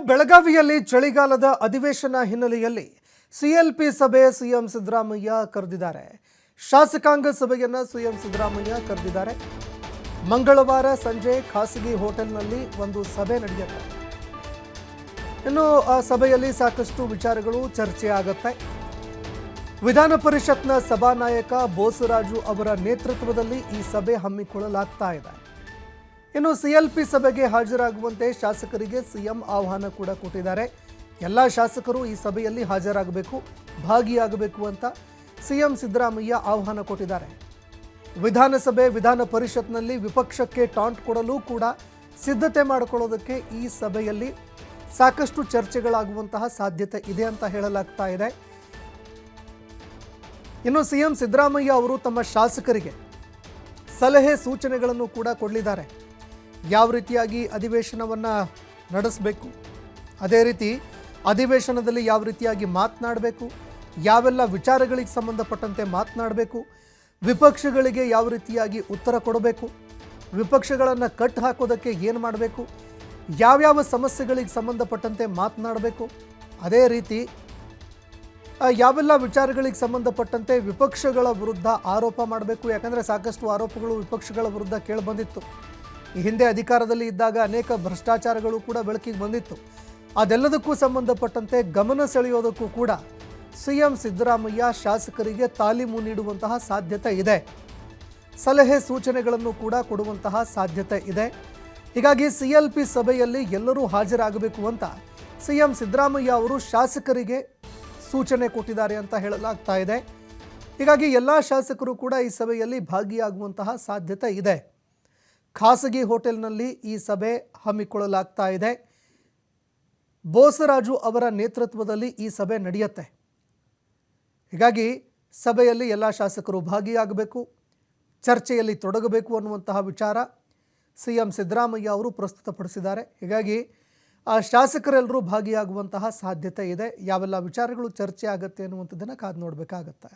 ಬೆಳಗಾವಿಯಲ್ಲಿ ಚಳಿಗಾಲದ ಅಧಿವೇಶನ ಹಿನ್ನೆಲೆಯಲ್ಲಿ ಸಿಎಲ್ಪಿ ಸಭೆ ಸಿಎಂ ಸಿದ್ದರಾಮಯ್ಯ ಕರೆದಿದ್ದಾರೆ. ಶಾಸಕಾಂಗ ಸಭೆಯನ್ನು ಸಿಎಂ ಸಿದ್ದರಾಮಯ್ಯ ಕರೆದಿದ್ದಾರೆ. ಮಂಗಳವಾರ ಸಂಜೆ ಖಾಸಗಿ ಹೋಟೆಲ್ನಲ್ಲಿ ಒಂದು ಸಭೆ ನಡೆಯುತ್ತೆ. ಇನ್ನು ಆ ಸಭೆಯಲ್ಲಿ ಸಾಕಷ್ಟು ವಿಚಾರಗಳು ಚರ್ಚೆ ಆಗುತ್ತೆ. ವಿಧಾನ ಪರಿಷತ್ನ ಸಭಾನಾಯಕ ಬೋಸರಾಜು ಅವರ ನೇತೃತ್ವದಲ್ಲಿ ಈ ಸಭೆ ಹಮ್ಮಿಕೊಳ್ಳಲಾಗ್ತಾ ಇದೆ. ಇನ್ನು ಸಿಎಲ್ಪಿ ಸಭೆಗೆ ಹಾಜರಾಗುವಂತೆ ಶಾಸಕರಿಗೆ ಸಿಎಂ ಆಹ್ವಾನ ಕೂಡ ಕೊಟ್ಟಿದ್ದಾರೆ. ಎಲ್ಲ ಶಾಸಕರು ಈ ಸಭೆಯಲ್ಲಿ ಹಾಜರಾಗಬೇಕು, ಭಾಗಿಯಾಗಬೇಕು ಅಂತ ಸಿಎಂ ಸಿದ್ದರಾಮಯ್ಯ ಆಹ್ವಾನ ಕೊಟ್ಟಿದ್ದಾರೆ. ವಿಧಾನಸಭೆ ವಿಧಾನ ಪರಿಷತ್ನಲ್ಲಿ ವಿಪಕ್ಷಕ್ಕೆ ಟಾಂಟ್ ಕೊಡಲು ಕೂಡ ಸಿದ್ಧತೆ ಮಾಡಿಕೊಳ್ಳೋದಕ್ಕೆ ಈ ಸಭೆಯಲ್ಲಿ ಸಾಕಷ್ಟು ಚರ್ಚೆಗಳಾಗುವಂತಹ ಸಾಧ್ಯತೆ ಇದೆ ಅಂತ ಹೇಳಲಾಗ್ತಾ ಇದೆ. ಇನ್ನು ಸಿಎಂ ಸಿದ್ದರಾಮಯ್ಯ ಅವರು ತಮ್ಮ ಶಾಸಕರಿಗೆ ಸಲಹೆ ಸೂಚನೆಗಳನ್ನು ಕೂಡ ಕೊಡಲಿದ್ದಾರೆ. ಯಾವ ರೀತಿಯಾಗಿ ಅಧಿವೇಶನವನ್ನು ನಡೆಸಬೇಕು, ಅದೇ ರೀತಿ ಅಧಿವೇಶನದಲ್ಲಿ ಯಾವ ರೀತಿಯಾಗಿ ಮಾತನಾಡಬೇಕು, ಯಾವೆಲ್ಲ ವಿಚಾರಗಳಿಗೆ ಸಂಬಂಧಪಟ್ಟಂತೆ ಮಾತನಾಡಬೇಕು, ವಿಪಕ್ಷಗಳಿಗೆ ಯಾವ ರೀತಿಯಾಗಿ ಉತ್ತರ ಕೊಡಬೇಕು, ವಿಪಕ್ಷಗಳನ್ನು ಕಟ್ ಹಾಕೋದಕ್ಕೆ ಏನು ಮಾಡಬೇಕು, ಯಾವ್ಯಾವ ಸಮಸ್ಯೆಗಳಿಗೆ ಸಂಬಂಧಪಟ್ಟಂತೆ ಮಾತನಾಡಬೇಕು, ಅದೇ ರೀತಿ ಯಾವೆಲ್ಲ ವಿಚಾರಗಳಿಗೆ ಸಂಬಂಧಪಟ್ಟಂತೆ ವಿಪಕ್ಷಗಳ ವಿರುದ್ಧ ಆರೋಪ ಮಾಡಬೇಕು. ಯಾಕಂದರೆ ಸಾಕಷ್ಟು ಆರೋಪಗಳು ವಿಪಕ್ಷಗಳ ವಿರುದ್ಧ ಕೇಳಿಬಂದಿತ್ತು. ಈ ಹಿಂದೆ ಅಧಿಕಾರದಲ್ಲಿ ಇದ್ದಾಗ ಅನೇಕ ಭ್ರಷ್ಟಾಚಾರಗಳು ಕೂಡ ಬೆಳಕಿಗೆ ಬಂದಿತ್ತು. ಅದೆಲ್ಲದಕ್ಕೂ ಸಂಬಂಧಪಟ್ಟಂತೆ ಗಮನ ಸೆಳೆಯೋದಕ್ಕೂ ಕೂಡ ಸಿಎಂ ಸಿದ್ದರಾಮಯ್ಯ ಶಾಸಕರಿಗೆ ತಾಲೀಮು ನೀಡುವಂತಹ ಸಾಧ್ಯತೆ ಇದೆ. ಸಲಹೆ ಸೂಚನೆಗಳನ್ನು ಕೂಡ ಕೊಡುವಂತಹ ಸಾಧ್ಯತೆ ಇದೆ. ಹೀಗಾಗಿ ಸಿಎಲ್ಪಿ ಸಭೆಯಲ್ಲಿ ಎಲ್ಲರೂ ಹಾಜರಾಗಬೇಕು ಅಂತ ಸಿಎಂ ಸಿದ್ದರಾಮಯ್ಯ ಅವರು ಶಾಸಕರಿಗೆ ಸೂಚನೆ ಕೊಟ್ಟಿದ್ದಾರೆ ಅಂತ ಹೇಳಲಾಗ್ತಾ ಇದೆ. ಹೀಗಾಗಿ ಎಲ್ಲ ಶಾಸಕರು ಕೂಡ ಈ ಸಭೆಯಲ್ಲಿ ಭಾಗಿಯಾಗುವಂತಹ ಸಾಧ್ಯತೆ ಇದೆ. ಖಾಸಗಿ ಹೋಟೆಲ್ನಲ್ಲಿ ಈ ಸಭೆ ಹಮ್ಮಿಕೊಳ್ಳಲಾಗ್ತಾ ಇದೆ. ಬೋಸರಾಜು ಅವರ ನೇತೃತ್ವದಲ್ಲಿ ಈ ಸಭೆ ನಡೆಯುತ್ತೆ. ಹೀಗಾಗಿ ಸಭೆಯಲ್ಲಿ ಎಲ್ಲ ಶಾಸಕರು ಭಾಗಿಯಾಗಬೇಕು, ಚರ್ಚೆಯಲ್ಲಿ ತೊಡಗಬೇಕು ಅನ್ನುವಂತಹ ವಿಚಾರ ಸಿಎಂ ಸಿದ್ದರಾಮಯ್ಯ ಅವರು ಪ್ರಸ್ತುತಪಡಿಸಿದ್ದಾರೆ. ಹೀಗಾಗಿ ಆ ಶಾಸಕರೆಲ್ಲರೂ ಭಾಗಿಯಾಗುವಂತಹ ಸಾಧ್ಯತೆ ಇದೆ. ಯಾವೆಲ್ಲ ವಿಚಾರಗಳು ಚರ್ಚೆ ಆಗುತ್ತೆ ಅನ್ನುವಂಥದ್ದನ್ನು ಕಾದು ನೋಡಬೇಕಾಗತ್ತೆ.